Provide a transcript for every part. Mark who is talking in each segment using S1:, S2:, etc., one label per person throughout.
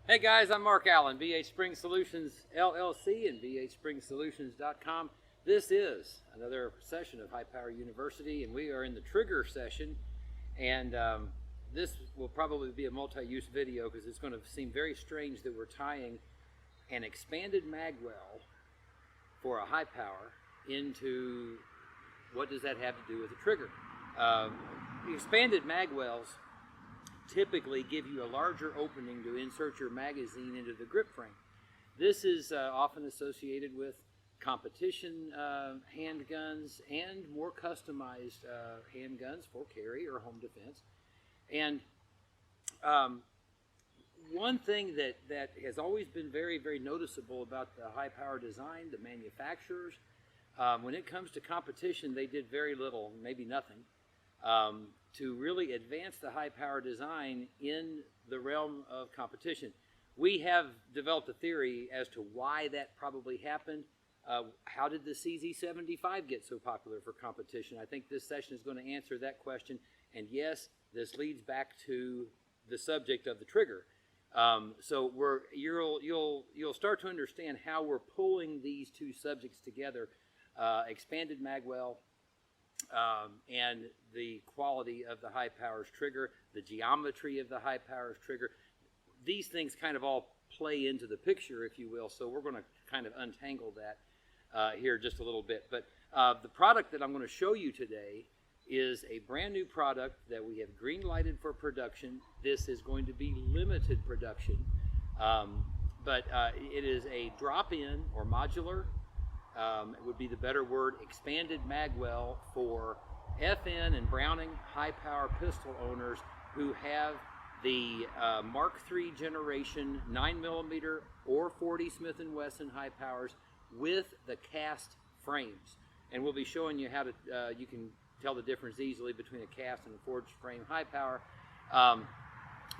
S1: Hey guys, I'm Mark Allen, BHSpringSolutions LLC and BHSpringSolutions.com. This is another session of High Power University, and we are in the trigger session. And this will probably be a multi-use video because it's going to seem very strange that we're tying an expanded magwell for a high power into what does that have to do with a trigger. Expanded magwells typically give you a larger opening to insert your magazine into the grip frame. This is often associated with competition handguns and more customized handguns for carry or home defense. And one thing that has always been very, very noticeable about the high power design, the manufacturers, when it comes to competition, they did very little, maybe nothing, to really advance the high power design in the realm of competition. We have developed a theory as to why that probably happened. How did the CZ75 get so popular for competition? I think this session is going to answer that question. And yes, this leads back to the subject of the trigger. So you'll start to understand how we're pulling these two subjects together: expanded magwell and the quality of the high powers trigger, the geometry of the high powers trigger. These things kind of all play into the picture, if you will. So we're going to kind of untangle that here just a little bit. But the product that I'm going to show you today is a brand new product that we have green lighted for production. This is going to be limited production, but it is a drop-in or modular. It would be the better word, expanded magwell for FN and Browning high power pistol owners who have the Mark III generation 9mm or 40 Smith & Wesson high powers with the cast frames. And we'll be showing you how to, you can tell the difference easily between a cast and a forged frame high power.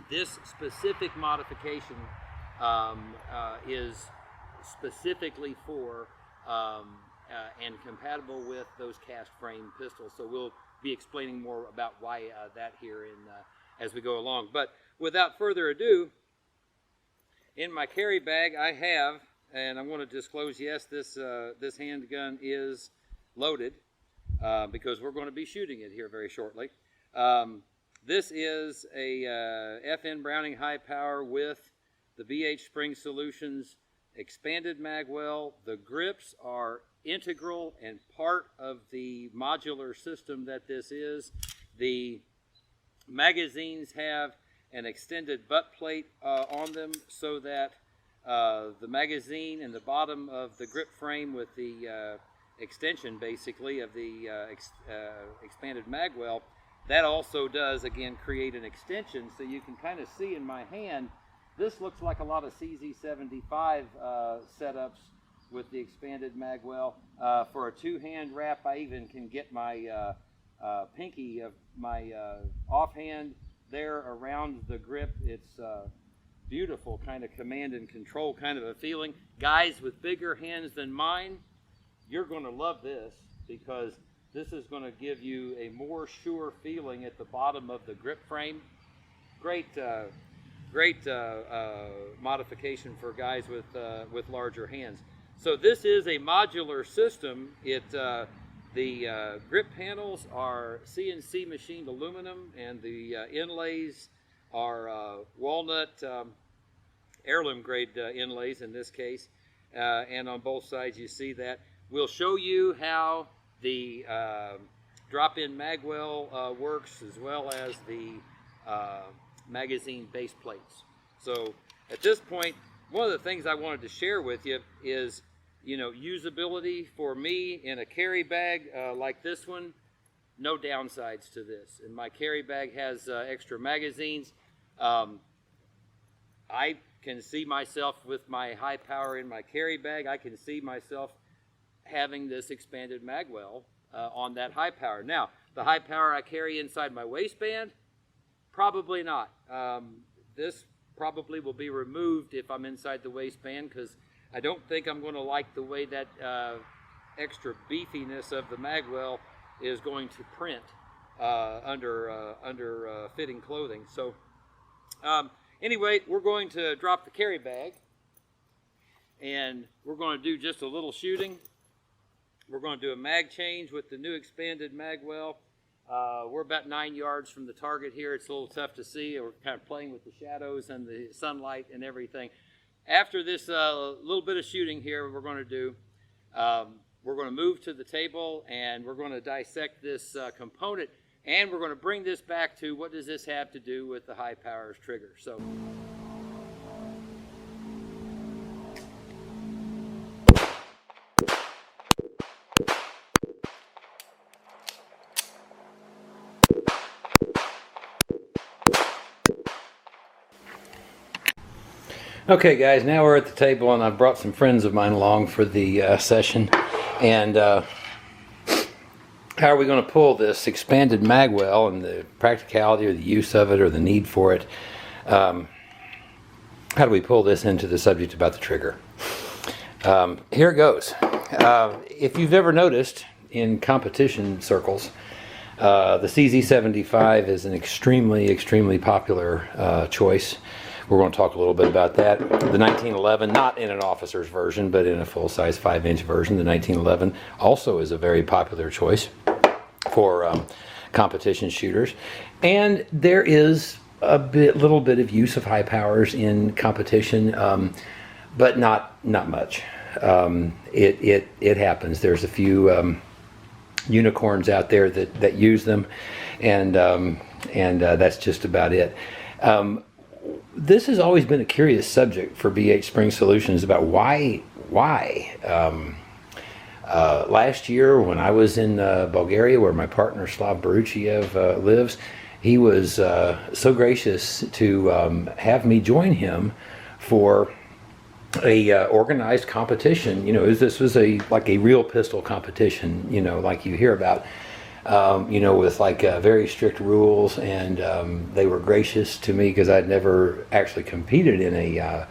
S1: This specific modification is specifically for and compatible with those cast frame pistols. So we'll be explaining more about why that here as we go along. But without further ado, in my carry bag I have, and I want to disclose, yes, this handgun is loaded because we're going to be shooting it here very shortly. This is a FN Browning high power with the BHSpringSolutions expanded magwell. The grips are integral and part of the modular system that this is. The magazines have an extended butt plate on them so that the magazine and the bottom of the grip frame with the extension basically of the expanded magwell, that also does again create an extension. So you can kind of see in my hand, this looks like a lot of CZ75 setups with the expanded magwell. For a two-hand wrap, I even can get my pinky of my offhand there around the grip. It's beautiful, kind of command and control kind of a feeling. Guys with bigger hands than mine, you're going to love this because this is going to give you a more sure feeling at the bottom of the grip frame. Great modification for guys with larger hands. So this is a modular system. The grip panels are CNC machined aluminum, and the inlays are walnut heirloom grade inlays in this case. And on both sides you see that. We'll show you how the drop-in magwell works, as well as the magazine base plates. So at this point, one of the things I wanted to share with you is, usability for me in a carry bag like this one. No downsides to this. And my carry bag has extra magazines. I can see myself with my high power in my carry bag. I can see myself having this expanded magwell on that high power. Now, the high power I carry inside my waistband, probably not. This probably will be removed if I'm inside the waistband because I don't think I'm going to like the way that extra beefiness of the magwell is going to print under fitting clothing. So Anyway, we're going to drop the carry bag, and we're going to do just a little shooting. We're going to do a mag change with the new expanded magwell. We're about 9 yards from the target here. It's a little tough to see. We're kind of playing with the shadows and the sunlight and everything. After this little bit of shooting here, we're going to do, we're going to move to the table, and we're going to dissect this component, and we're going to bring this back to what does this have to do with the high powers trigger. So. Okay guys, now we're at the table, and I've brought some friends of mine along for the session. And how are we going to pull this expanded magwell, and the practicality or the use of it or the need for it? How do we pull this into the subject about the trigger? Here it goes. If you've ever noticed in competition circles, the CZ75 is an extremely popular choice. We're going to talk a little bit about that. The 1911, not in an officer's version, but in a full-size 5-inch version, the 1911 also is a very popular choice for competition shooters. And there is a little bit of use of high powers in competition, but not much. It happens. There's a few unicorns out there that use them, and that's just about it. This has always been a curious subject for BHSpringSolutions about why. Last year when I was in Bulgaria, where my partner Slav Baruchiev lives, he was so gracious to have me join him for a organized competition. You know, this was like a real pistol competition, you know, like you hear about. You know, with like very strict rules, and they were gracious to me because I'd never actually competed in a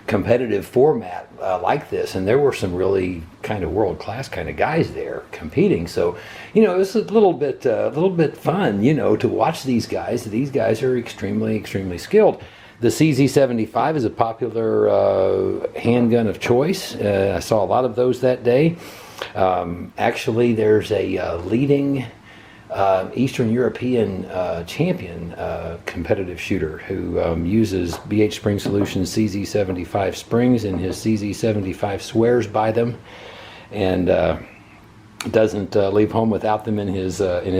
S1: competitive format like this, and there were some really kind of world-class kind of guys there competing. So, you know, it was a little bit fun, you know, to watch these guys. These guys are extremely skilled. The CZ75 is a popular handgun of choice. I saw a lot of those that day. Actually, there's a leading Eastern European champion competitive shooter who uses BHSpringSolutions CZ75 springs, and his CZ75 swears by them, and doesn't leave home without them in his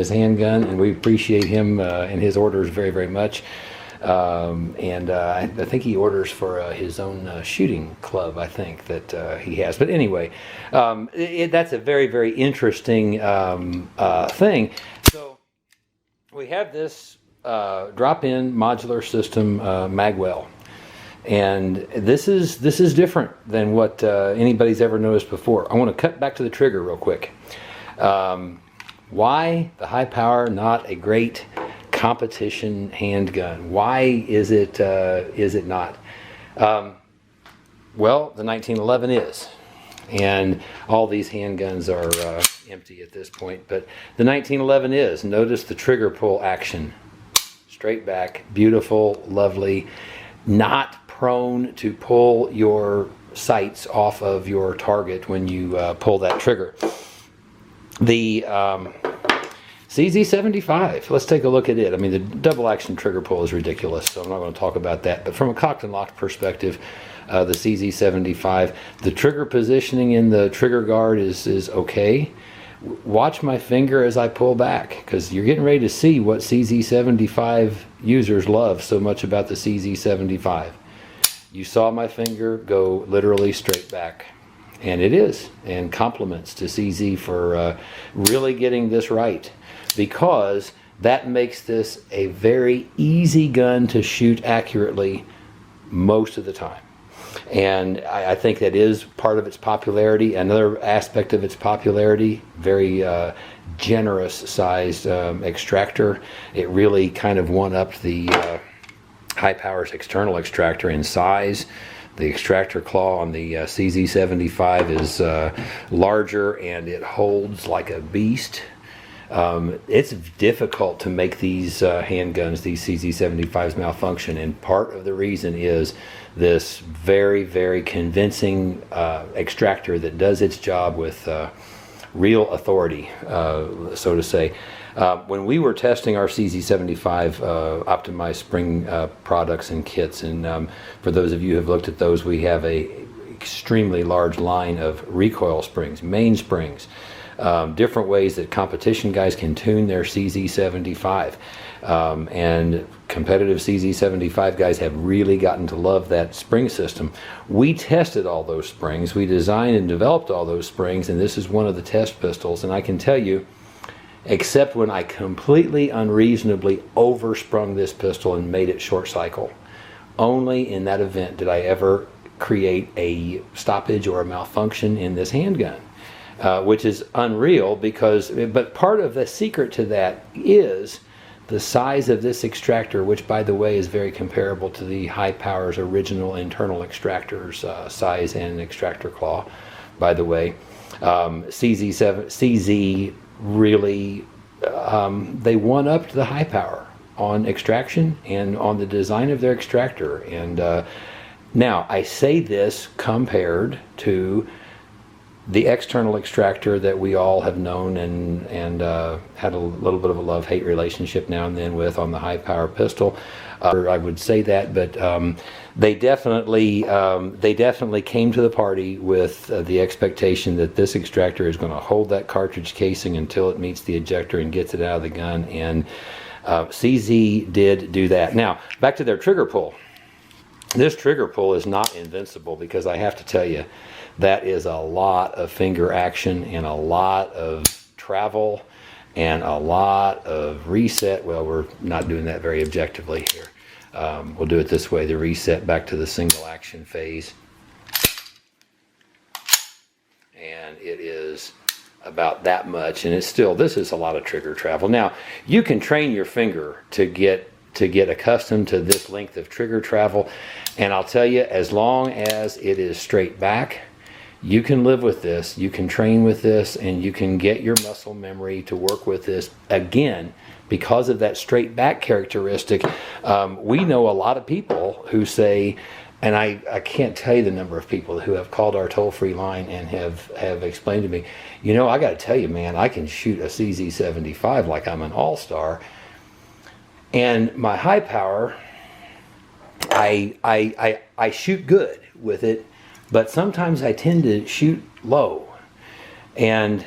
S1: handgun. And we appreciate him and his orders very much. I think he orders for his own shooting club, I think, that he has. But anyway, that's a very interesting thing. So we have this drop-in modular system magwell, and this is different than what anybody's ever noticed before. I want to cut back to the trigger real quick. Why the high power not a great competition handgun? Why is it not? Well, the 1911 is, and all these handguns are empty at this point, but the 1911 is. Notice the trigger pull action. Straight back, beautiful, lovely, not prone to pull your sights off of your target when you pull that trigger. The CZ75, let's take a look at it. I mean, the double action trigger pull is ridiculous, so I'm not going to talk about that. But from a cocked and locked perspective, the CZ75, the trigger positioning in the trigger guard is okay. Watch my finger as I pull back, because you're getting ready to see what CZ75 users love so much about the CZ75. You saw my finger go literally straight back. And it is, and compliments to CZ for really getting this right, because that makes this a very easy gun to shoot accurately most of the time. And I think that is part of its popularity. Another aspect of its popularity, very generous sized extractor. It really kind of one-upped the high powers external extractor in size. The extractor claw on the CZ75 is larger, and it holds like a beast. It's difficult to make these handguns, these CZ75s, malfunction, and part of the reason is this very, very convincing extractor that does its job with real authority, so to say. When we were testing our CZ75 optimized spring products and kits, and for those of you who have looked at those, we have a extremely large line of recoil springs, mainsprings, different ways that competition guys can tune their CZ75. And competitive CZ75 guys have really gotten to love that spring system. We tested all those springs, we designed and developed all those springs, and this is one of the test pistols. And I can tell you, except when I completely unreasonably oversprung this pistol and made it short cycle, only in that event did I ever create a stoppage or a malfunction in this handgun. Which is unreal but part of the secret to that is the size of this extractor, which by the way is very comparable to the High Power's original internal extractors, size and extractor claw, by the way. CZ really, they one-upped the High Power on extraction and on the design of their extractor. And now I say this compared to the external extractor that we all have known and had a little bit of a love-hate relationship now and then with on the High Power pistol. I would say that, but they definitely came to the party with the expectation that this extractor is going to hold that cartridge casing until it meets the ejector and gets it out of the gun, and CZ did do that. Now, back to their trigger pull. This trigger pull is not invincible, because I have to tell you, that is a lot of finger action and a lot of travel and a lot of reset. Well, we're not doing that very objectively here. We'll do it this way, the reset back to the single action phase. And it is about that much, and it's still, this is a lot of trigger travel. Now, you can train your finger to get accustomed to this length of trigger travel, and I'll tell you, as long as it is straight back, you can live with this, you can train with this, and you can get your muscle memory to work with this. Again, because of that straight back characteristic, we know a lot of people who say, and I can't tell you the number of people who have called our toll-free line and have explained to me, you know, I got to tell you, man, I can shoot a CZ75 like I'm an all-star, and my High Power, I shoot good with it, but sometimes I tend to shoot low. And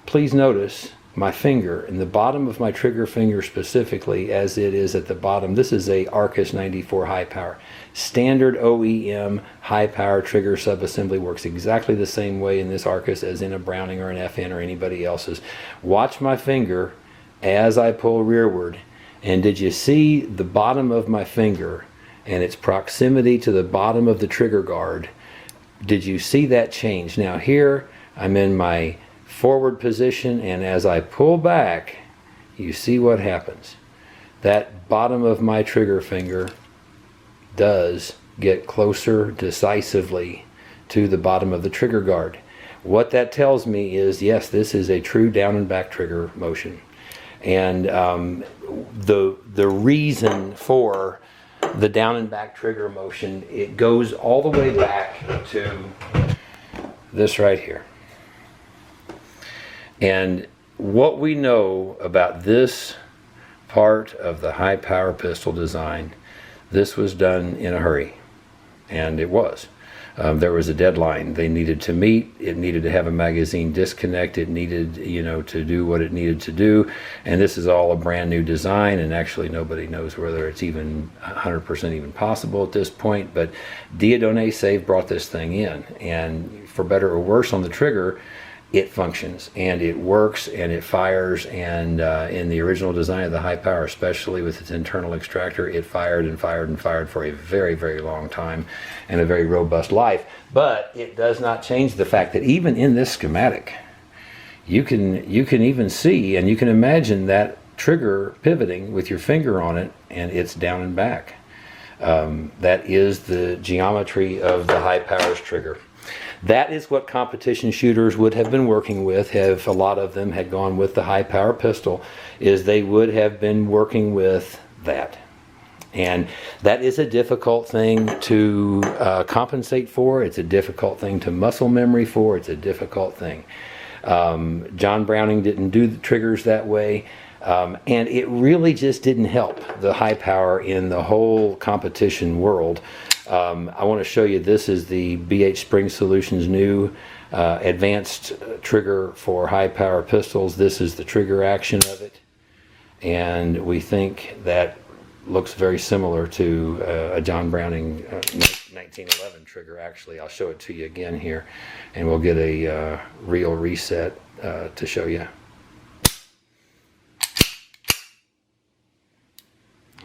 S1: please notice my finger, and the bottom of my trigger finger specifically, as it is at the bottom, this is a Arcus 94 High Power. Standard OEM High Power trigger subassembly works exactly the same way in this Arcus as in a Browning or an FN or anybody else's. Watch my finger as I pull rearward, and did you see the bottom of my finger and its proximity to the bottom of the trigger guard? Did you see that change? Now here, I'm in my forward position, and as I pull back, you see what happens. That bottom of my trigger finger does get closer decisively to the bottom of the trigger guard. What that tells me is, yes, this is a true down and back trigger motion. And the reason for the down and back trigger motion, it goes all the way back to this right here. And what we know about this part of the High Power pistol design, this was done in a hurry, and it was. There was a deadline they needed to meet. It needed to have a magazine disconnect. It needed, you know, to do what it needed to do. And this is all a brand new design, and actually nobody knows whether it's even 100% even possible at this point. But Dieudonné Save brought this thing in, and for better or worse on the trigger, it functions and it works and it fires. And in the original design of the High Power, especially with its internal extractor, it fired and fired and fired for a very, very long time and a very robust life. But it does not change the fact that even in this schematic, you can even see and you can imagine that trigger pivoting with your finger on it, and it's down and back. That is the geometry of the High Power's trigger. that is what competition shooters would have been working with. If a lot of them had gone with the high power pistol, is they would have been working with that. And that is a difficult thing to compensate for. It's a difficult thing to muscle memory for. It's a difficult thing. John Browning didn't do the triggers that way. And it really just didn't help the high power in the whole competition world. I want to show you, this is the BHSpringSolutions new advanced trigger for high power pistols. This is the trigger action of it. And we think that looks very similar to a John Browning 1911 trigger. Actually, I'll show it to you again here, and we'll get a real reset to show you.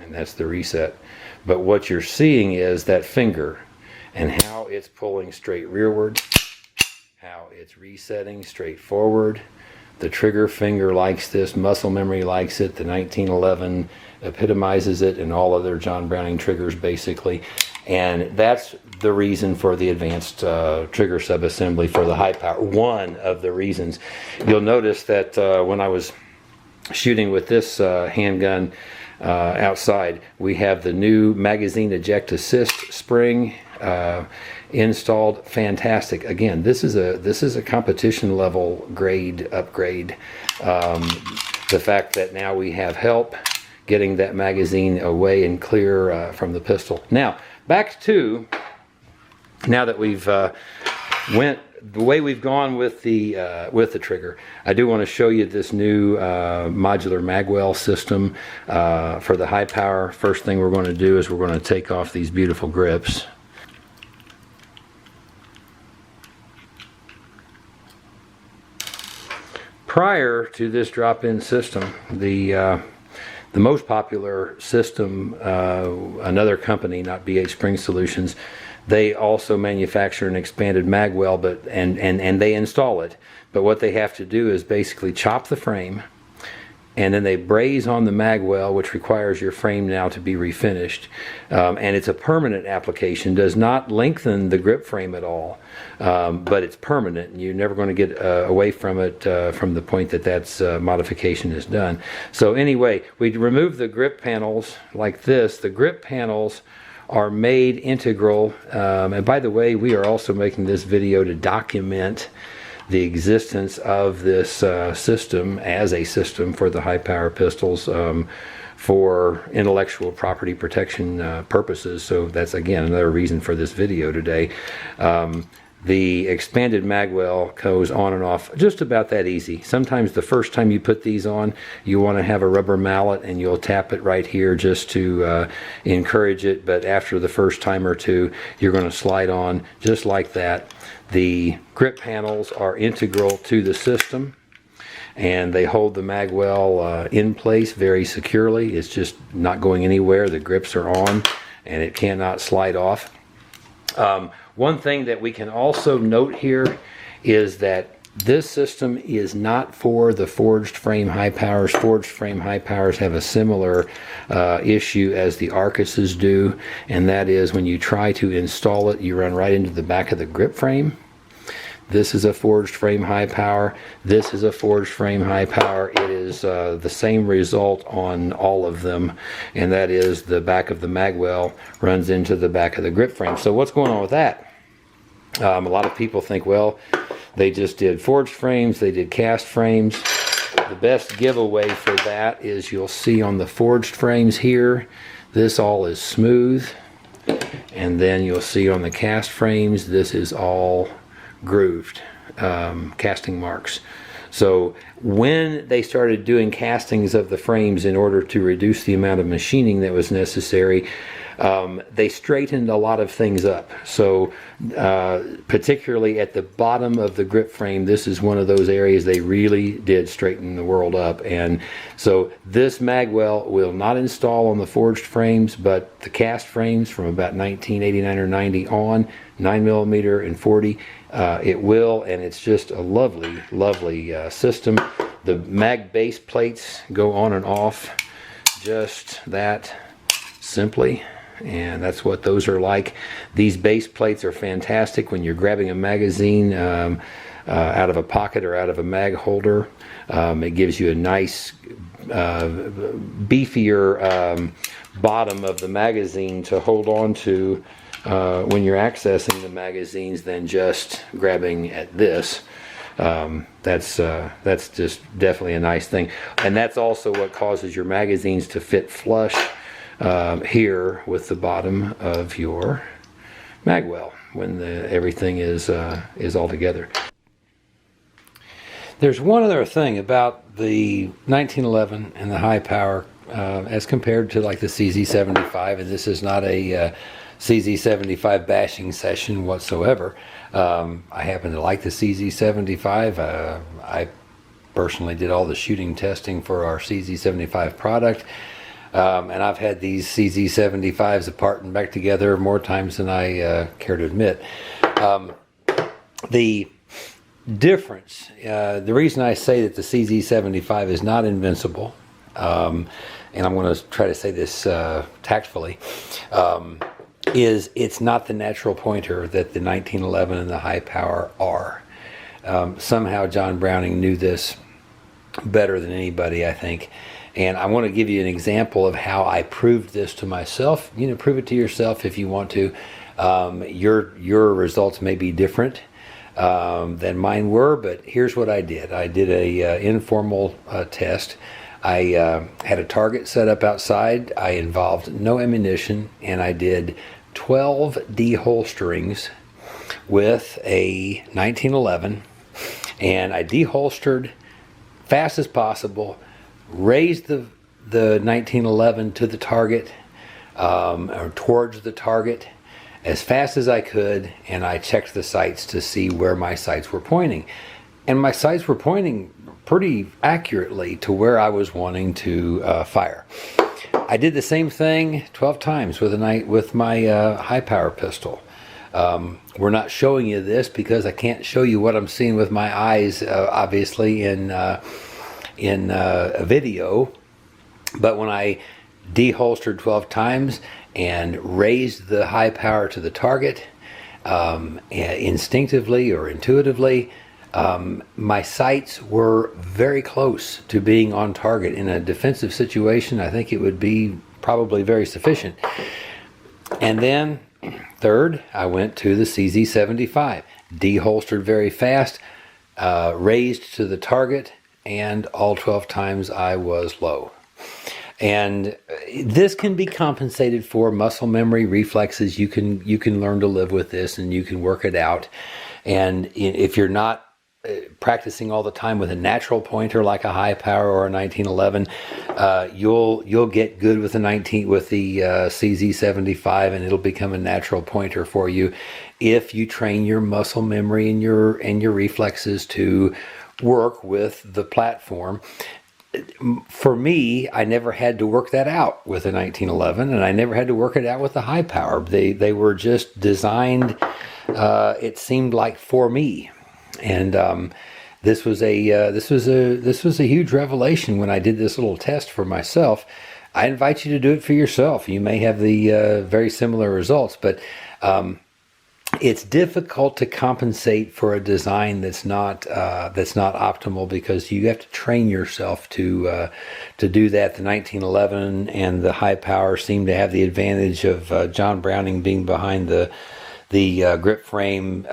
S1: And that's the reset. But what you're seeing is that finger and how it's pulling straight rearward, how it's resetting straight forward. The trigger finger likes this, muscle memory likes it, the 1911 epitomizes it, and all other John Browning triggers basically. And that's the reason for the advanced trigger subassembly for the high power. One of the reasons. You'll notice that when I was shooting with this handgun outside, we have the new magazine eject assist spring installed. Fantastic. Again, this is a competition level grade upgrade. The fact that now we have help getting that magazine away and clear from the pistol. Now back to, now that we've went the way we've gone with the trigger, I do want to show you this new modular magwell system for the high power. First thing we're going to do is we're going to take off these beautiful grips. Prior to this drop-in system, the most popular system, another company, not BHSpringSolutions, they also manufacture an expanded magwell, but and they install it. But what they have to do is basically chop the frame, and then they braze on the magwell, which requires your frame now to be refinished. And it's a permanent application, does not lengthen the grip frame at all, but it's permanent, and you're never going to get away from it from the point that that's modification is done. So anyway, we remove the grip panels like this. The grip panels are made integral, and by the way, we are also making this video to document the existence of this system as a system for the high power pistols for intellectual property protection purposes. So that's again another reason for this video today. The expanded magwell goes on and off just about that easy. Sometimes the first time you put these on, you want to have a rubber mallet and you'll tap it right here just to encourage it, but after the first time or two, you're going to slide on just like that. The grip panels are integral to the system, and they hold the magwell in place very securely. It's just not going anywhere. The grips are on and it cannot slide off. One thing that we can also note here is that this system is not for the forged frame high powers. Forged frame high powers have a similar issue as the Arcuses do, and that is when you try to install it, you run right into the back of the grip frame. This is a forged frame high power. This is a forged frame high power. It is the same result on all of them, and that is the back of the magwell runs into the back of the grip frame. So what's going on with that? A lot of people think, well, they just did forged frames, they did cast frames. The best giveaway for that is you'll see on the forged frames here, this all is smooth, and then you'll see on the cast frames, this is all grooved, casting marks. So when they started doing castings of the frames in order to reduce the amount of machining that was necessary, they straightened a lot of things up. So particularly at the bottom of the grip frame, this is one of those areas they really did straighten the world up. And so this magwell will not install on the forged frames, but the cast frames from about 1989 or 90 on, 9mm and 40, it will, and it's just a lovely, lovely system. The mag base plates go on and off just that simply. and that's what those are like. These base plates are fantastic when you're grabbing a magazine out of a pocket or out of a mag holder. It gives you a nice beefier bottom of the magazine to hold on to when you're accessing the magazines than just grabbing at this. That's just definitely a nice thing, and that's also what causes your magazines to fit flush here with the bottom of your magwell when everything is all together. There's one other thing about the 1911 and the high power as compared to like the CZ75, and this is not a CZ75 bashing session whatsoever. I happen to like the CZ75. I personally did all the shooting testing for our CZ75 product, and I've had these CZ75s apart and back together more times than I care to admit. The difference, the reason I say that the CZ75 is not invincible, and I'm going to try to say this tactfully, is it's not the natural pointer that the 1911 and the high power are. Somehow John Browning knew this better than anybody, I think. And I want to give you an example of how I proved this to myself. You know, prove it to yourself if you want to. Your results may be different than mine were, but here's what I did. I did a informal test. I had a target set up outside. I involved no ammunition, and I did 12 deholsterings with a 1911, and I deholstered fast as possible, raised the 1911 to the target, or towards the target, as fast as I could, and I checked the sights to see where my sights were pointing. And my sights were pointing pretty accurately to where I was wanting to fire. I did the same thing 12 times with my high power pistol. We're not showing you this because I can't show you what I'm seeing with my eyes, obviously, in a video. But when I deholstered 12 times and raised the high power to the target, instinctively or intuitively, my sights were very close to being on target. In a defensive situation, I think it would be probably very sufficient. And then, third, I went to the CZ75, deholstered very fast, raised to the target, and all 12 times I was low. And this can be compensated for. Muscle memory, reflexes. You can learn to live with this, and you can work it out. And if you're not practicing all the time with a natural pointer like a high power or a 1911, you'll get good with the CZ75, and it'll become a natural pointer for you if you train your muscle memory and your reflexes to work with the platform. For me, I never had to work that out with a 1911, and I never had to work it out with the high power. They were just designed, it seemed like, for me. And this was a huge revelation when I did this little test for myself. I invite you to do it for yourself. You may have the very similar results, but it's difficult to compensate for a design that's not optimal, because you have to train yourself to do that. The 1911 and the high power seem to have the advantage of John Browning being behind the grip frame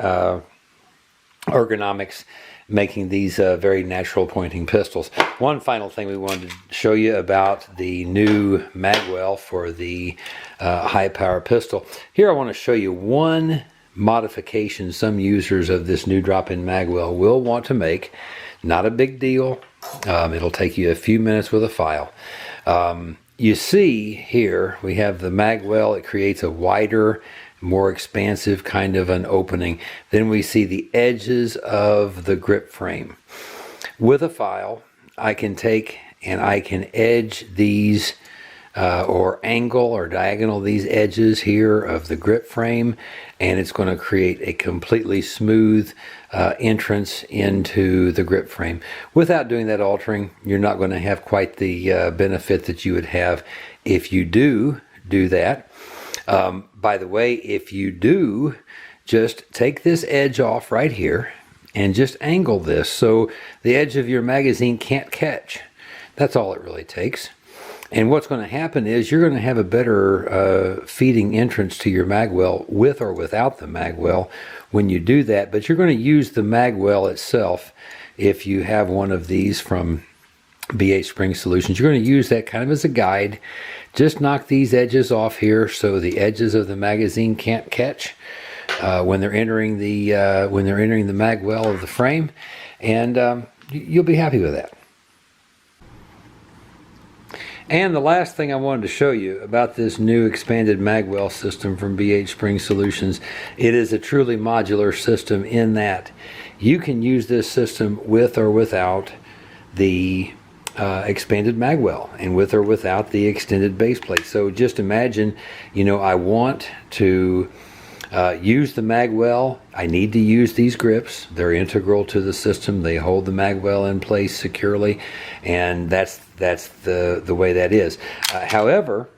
S1: ergonomics, making these very natural pointing pistols. One final thing we wanted to show you about the new magwell for the high power pistol. Here I want to show you one modification some users of this new drop-in magwell will want to make. Not a big deal. It'll take you a few minutes with a file. You see here we have the magwell. It creates a wider, more expansive kind of an opening. Then we see the edges of the grip frame. With a file, I can take and I can edge these or angle or diagonal these edges here of the grip frame, and it's going to create a completely smooth entrance into the grip frame. Without doing that altering, you're not going to have quite the benefit that you would have if you do that. By the way, if you do, just take this edge off right here and just angle this so the edge of your magazine can't catch. That's all it really takes. And what's going to happen is you're going to have a better feeding entrance to your magwell with or without the magwell when you do that. But you're going to use the magwell itself if you have one of these from BHSpringSolutions. You're going to use that kind of as a guide. Just knock these edges off here so the edges of the magazine can't catch when they're entering the magwell of the frame, and you'll be happy with that. And the last thing I wanted to show you about this new expanded magwell system from BHSpringSolutions, it is a truly modular system in that you can use this system with or without the expanded magwell and with or without the extended base plate. So just imagine, I want to use the magwell. I need to use these grips. They're integral to the system. They hold the magwell in place securely, and that's the way that is. However,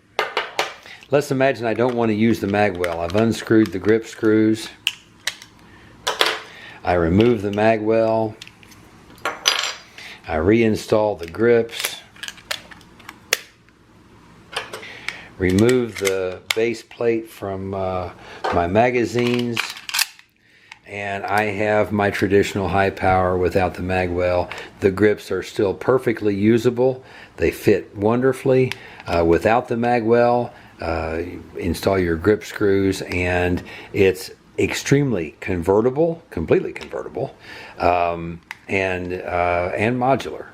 S1: let's imagine I don't want to use the magwell. I've unscrewed the grip screws. I remove the magwell. I reinstall the grips. Remove the base plate from my magazines, and I have my traditional high power without the magwell. The grips are still perfectly usable. They fit wonderfully. Without the magwell, install your grip screws, and it's extremely convertible, completely convertible, and modular.